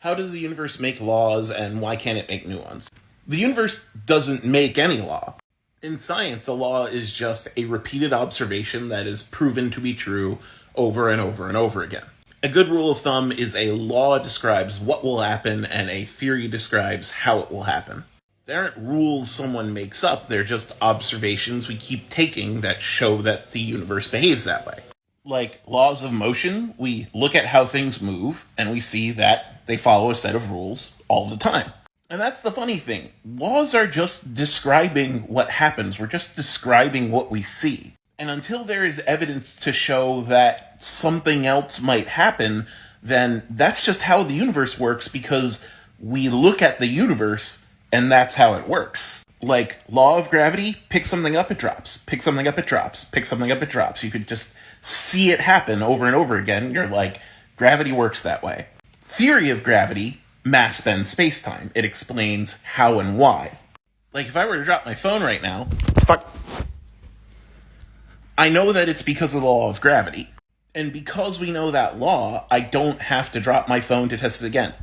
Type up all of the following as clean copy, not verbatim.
How does the universe make laws, and why can't it make new ones? The universe doesn't make any law. In science, a law is just a repeated observation that is proven to be true over and over and over again. A good rule of thumb is a law describes what will happen, and a theory describes how it will happen. They aren't rules someone makes up, they're just observations we keep taking that show that the universe behaves that way. Like laws of motion, we look at how things move, and we see that they follow a set of rules all the time. And that's the funny thing. Laws are just describing what happens. We're just describing what we see. And until there is evidence to show that something else might happen, then that's just how the universe works, because we look at the universe and that's how it works. Like law of gravity, pick something up, it drops. Pick something up, it drops. Pick something up, it drops. You could just see it happen over and over again. You're like, gravity works that way. Theory of gravity, mass bends space-time. It explains how and why. Like if I were to drop my phone right now, I know that it's because of the law of gravity. And because we know that law, I don't have to drop my phone to test it again.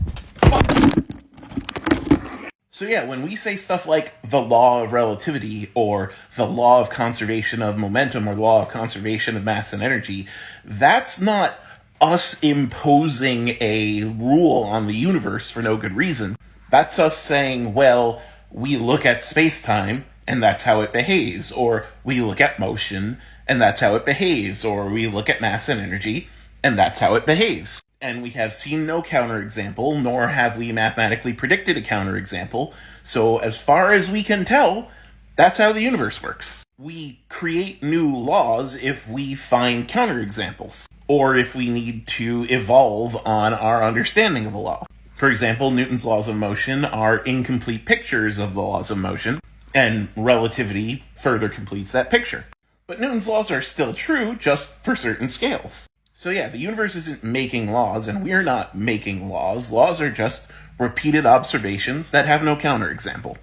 So yeah, when we say stuff like the law of relativity, or the law of conservation of momentum, or the law of conservation of mass and energy, that's not us imposing a rule on the universe for no good reason. That's us saying, well, we look at space-time, and that's how it behaves, or we look at motion, and that's how it behaves, or we look at mass and energy, and that's how it behaves. And we have seen no counterexample, nor have we mathematically predicted a counterexample, so as far as we can tell, that's how the universe works. We create new laws if we find counterexamples, or if we need to evolve on our understanding of a law. For example, Newton's laws of motion are incomplete pictures of the laws of motion, and relativity further completes that picture. But Newton's laws are still true, just for certain scales. So yeah, the universe isn't making laws, and we're not making laws. Laws are just repeated observations that have no counterexample.